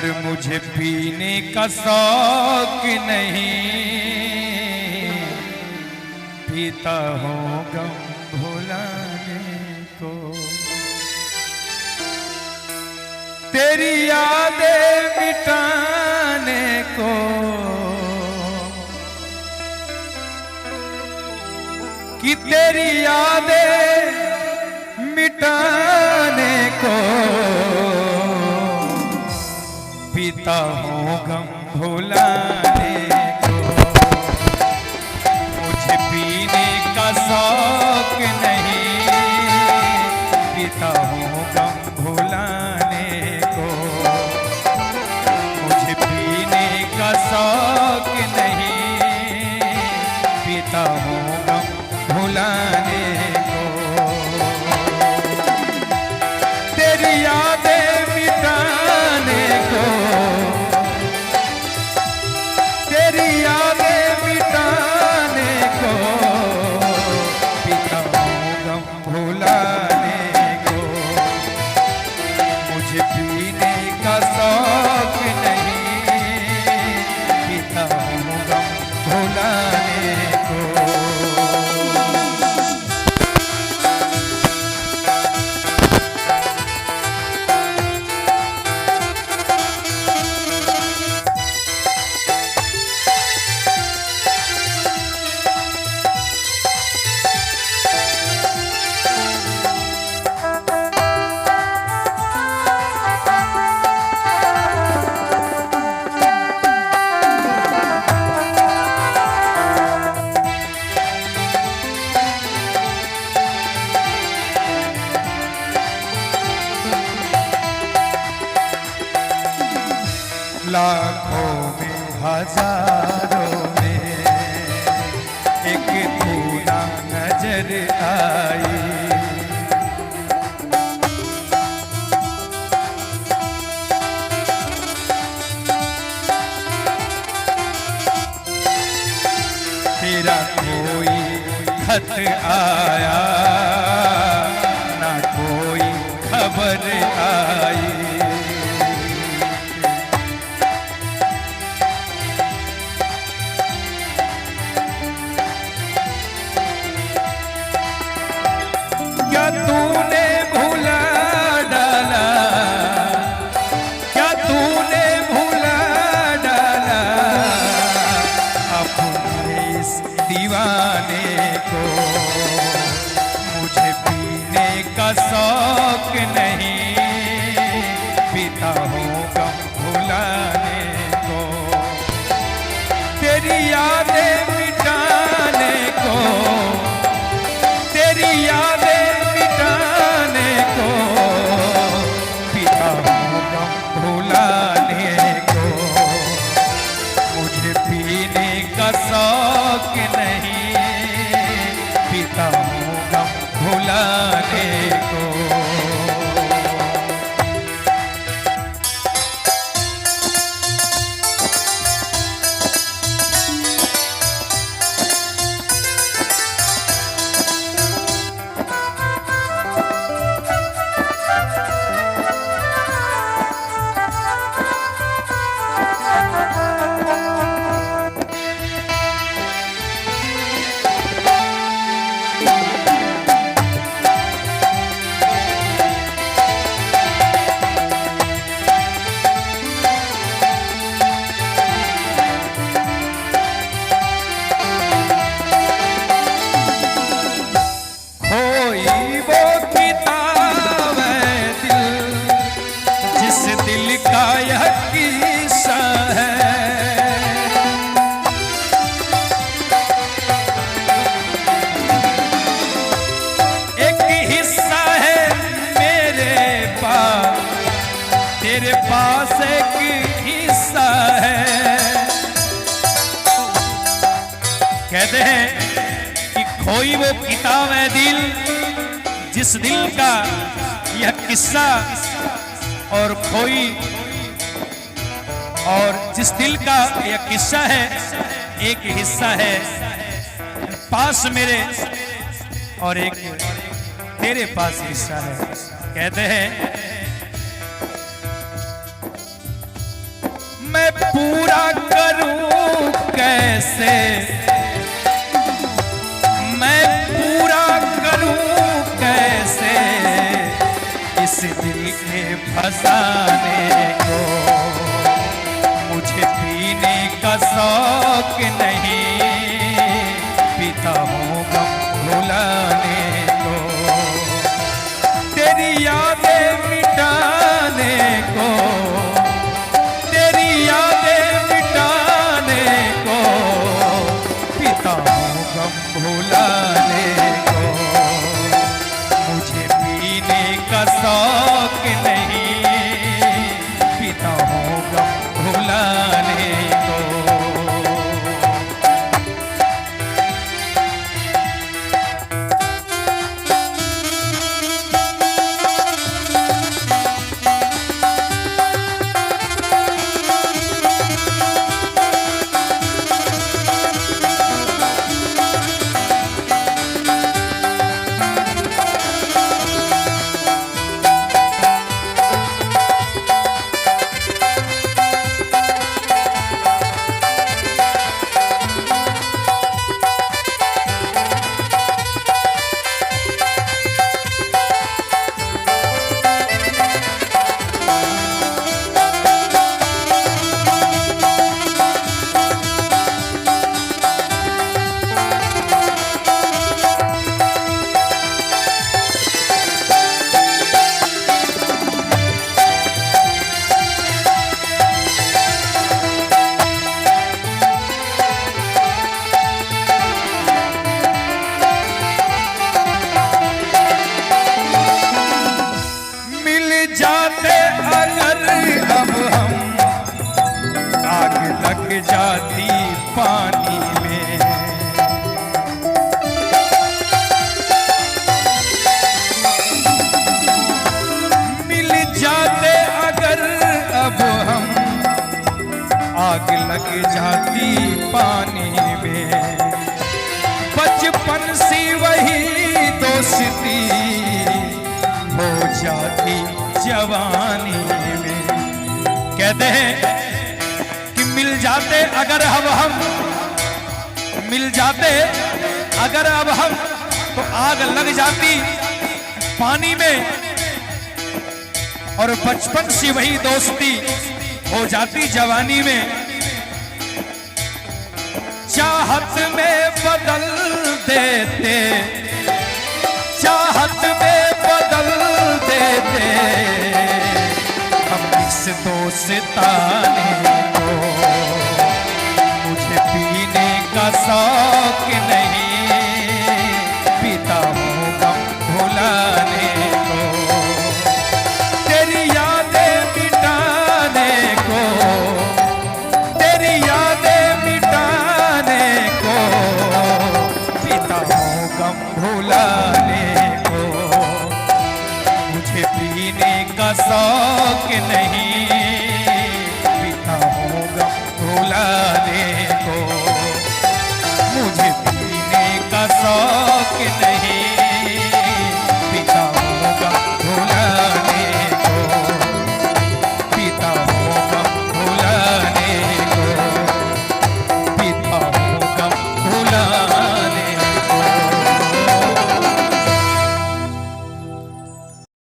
पर मुझे पीने का शौक नहीं, पीता हूँ गम भुलाने को। तेरी यादें मिटाने को, कि तेरी यादें मिटाने को, पीता हूँ गम भुलाने को। मुझे पीने का शौक नहीं, पीता हूँ गम भुलाने को। मुझे पीने का शौक नहीं, पीता हूँ गम भुलाने को। तेरी यादें मिटाने को, तेरी यादें मिटाने को, पीता हूँ गम भुलाने को। मुझे पीने का शौक नहीं, पीता हूँ गम भुलाने को। लाखों में हजारों में एक तू ना नजर आई। तेरा कोई खत आया ना कोई खबर आई। क्या तूने भुला डाला, क्या तूने भुला डाला अपने इस दीवाने को। मुझे पीने का शौक नहीं, पीता हूँ गम भुलाने को। तेरी यादें मिटाने को, तेरी यादें मिटाने को, पीता हूँ गम भुलाने को। मुझे पीने का शौक नहीं, पीता हूँ गम भुलाने को। तेरे पास एक हिस्सा है। कहते हैं कि खोई वो किताब है दिल, जिस दिल का यह किस्सा, और खोई और जिस दिल का यह किस्सा है एक हिस्सा है पास मेरे, और एक तेरे पास हिस्सा है। कहते हैं पूरा करूं कैसे, मैं पूरा करूं कैसे इस दिल के फसाने को। मुझे पीने का शौक नहीं, पीता हूँ गम भुलाने को। तेरी यादें मिटाने को, तेरी यादें मिटाने को, पीता हूँ गम भुलाने को। मुझे पीने का शौक नहीं, पीता हूँ गम भुलाने को। जाती पानी में, मिल जाते अगर अब हम, आग लग जाती पानी में। बचपन सी वही दोस्ती हो जाती जवानी में। कहते हैं मिल जाते अगर अब हम, मिल जाते अगर अब हम, तो आग लग जाती पानी में। और बचपन से वही दोस्ती हो जाती जवानी में। चाहत में बदल देते, चाहत में बदल देते हम इस दोस्ताने को। मुझे पीने का शौक नहीं, पीता हूँ गम भुलाने को। तेरी यादें मिटाने को, तेरी यादें मिटाने को, पीता हूँ गम भुलाने को। मुझे पीने का शौक नहीं, पीता हूँ गम भुलाने को। मुझे पीने का शौक नहीं,